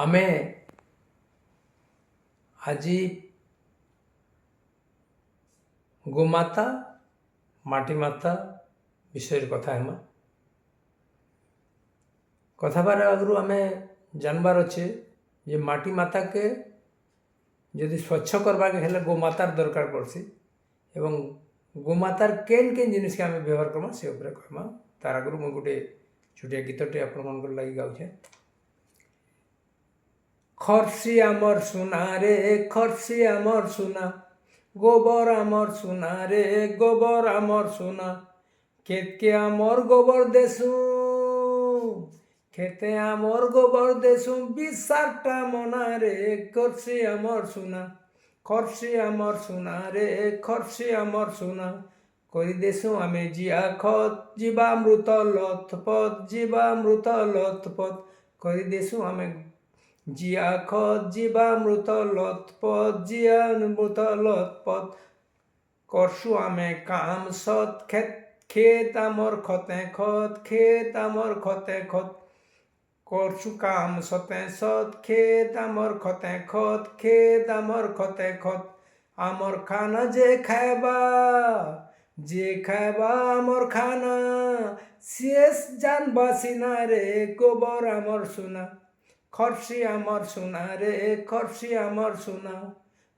आमे आज गोमाता माटी माता विषय कथा हेमा कथा बार आगु आम जानबार अच्छे जे माटी माता के यदि स्वच्छ करवाके हेले गोमातार दरकार पड़सी एवं गोमातार केन केन जिनिस के आम व्यवहार करमा से उपरे कहमा तार आगु मुझे गोटे छोटिया गीतटे आपण लगी गाऊे। खर्सी आमर सुना रे खर्सी आमर सुना गोबर आमर सुना रे गोबर आमर सुना खेत के आमर गोबर देसु खेते आमर गोबर देसु विसारटा मना रे खर्सी आमर सुना खर्सी आमर सुना रे खर्सी आमर सुना करी देसु आमे जिया खत जीवामृत लथपथ जीवामृत लथपथ करी देसु आमे जिया खत जीवामृत लथपथ जीवामृत लथपथ करसु आमे काम सत खेत खेत आमर खते खत खेत आमर खते खत करसु काम सते सत खेत आमर खते खत खेत आमर खते खत आमर खाना जे खाएबा आमर खाना शेष जान बासिना रे गोबर आमर सुना खर्सी आमर सुना रे खर्सी आमर सुना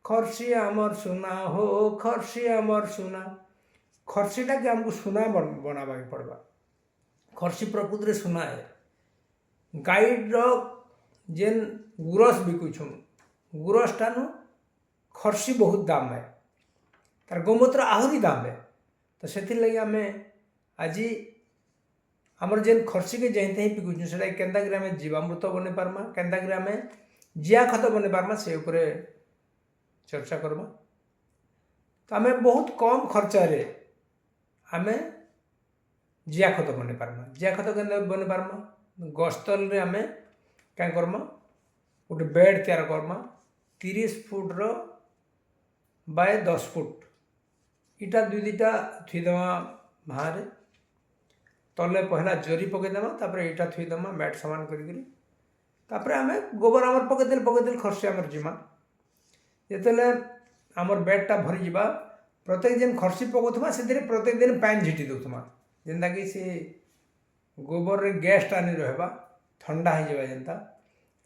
खर्सी आमर सुना हो खर्सी आमर सुना खर्सीटा के आमको सुना बनावा पड़वा। खर्सी प्रकृत रे सुना है गाईर जेन गुरस बिकुछुं गुरसटा नु खर्सी बहुत दाम है तार गोमूत्र आहरी दाम है तो से लगे आम आज आमर जेन खर्सी के जहिंते ही बिकुछुं से केन्दाकि आम जीवामृत बने पार्मा केन्दाकि आम जिया खत बने पार्मा से उपरे चर्चा करवा। तो आम बहुत कम खर्चारे आम जिया खत बने पार्मा जिया खत के बने पार्मा गस्तल रे आम क्या करमा गोटे बेड तैयार करमा 30 फुट रो बाय 10 फुट इटा दुई दुईटा थुईदेमा भारे तले पहला जरी पकईदेमा तापर इटा थुईदेमा मैट सामान करी आम गोबर आमर पकईदेल खर्सी आमर जिमा जिते आमर बेडटा भरी जा प्रत्येक दिन खर्सी पकाउथमा से प्रत्येक दिन पानी झिटी दूथमा जेनता कि सी गोबर रे गैसटा नहीं रहबा ठंडा हो जाए जेनता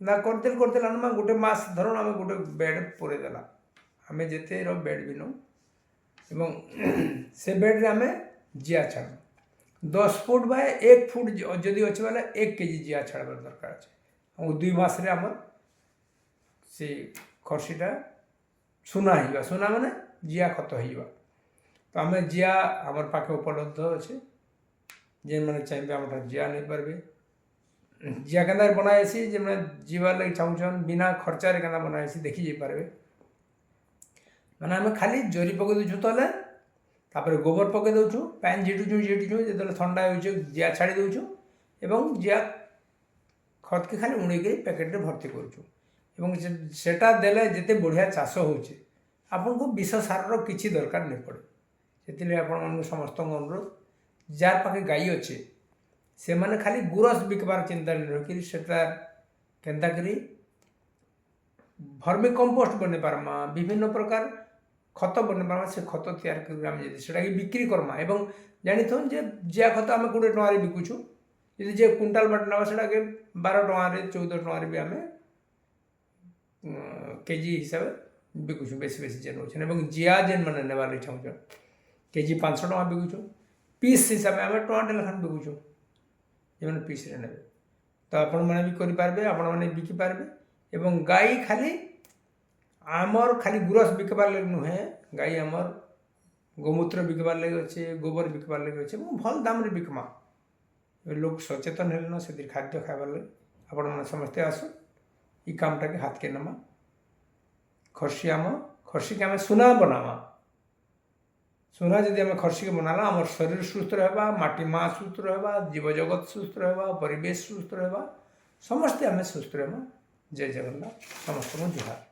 ना करते आनमा गोटे मास धरण आम गोटे बेड पुरे देला आम जेते रो बेड भी नौ एवं से बेड रे आम जिया छाड़ 10 फुट बाय 1 फुट जदि अच्छे बेले 1 केजी जिया छाड़बार दरकार अच्छे 2 मास रे आमर से खर्सीटा सुना हो सुना माने जिया खत हो तो आम जिया आमर पाखे उपलब्ध अच्छे जेन मैंने चाहिए आम जिया नहीं पारे जिया केन्दा बनाएसी जे मैंने जीवार लगे चाहून बिना खर्चार केन्दा बनाएसी देखी जा पारे मैंने आम खाली जरी पकई दूँ तले तापर गोबर पकई दूँ पानी झिटुचु जो ठंडा हो जिया छाड़ी दूँ एवं जिया खत के खाली उणेक पैकेट भर्ती करेटा देले जिते बढ़िया चाष होचे आपन को विष सार किसी दरकार नहीं पड़े से आप समस्त अनुरोध जार पाखे गाई अच्छे से माने खाली गुरस बिकबार चिंता नहीं रखी सेटा केन्ता करी भर्मी कंपोस्ट बने पारमा विभिन्न प्रकार खत बने पारमा से खत तैयार कर बिक्री करमा एवं जानी थो जे जिया खत आम 20 टकर बिकुचु यदि जे कुंटाल बाट ना से 12 टकर 14 टकर भी आम केजी हिसाब से बिकुचु बेसी जेन हो जिया जेन मैंने नेबार चाहूँ केजी 500 टका बिकुचु पीस हिसाब से आम 2 लेखान बिकुचु जो पीस रे ने तो आपण मैंने भी करें आपण मैंने बिकिपारे एवं गाई खाली आमर खाली गुरस बिकबार लगे नुहे गाई आमर गोमूत्र बिकबार लगे अच्छे गोबर बिकबार लगे अच्छे भल दाम रे बिकमा लोग सचेतन है से खाद्य खाइबार लगे आपण मैंने समस्ते आसो ये कामटा के हाथ के नमा खर्सी के आम सुना बनावा सुना जदि आम खर्सी के बनाला आम शरीर सुस्थ रहा माटी माँ सुस्थ रहा जीव जगत सुस्थ रहा परिवेश सुस्थ रहा समस्ते आम सुस्थ रहा जय जगन्नाथ समस्त जुहार।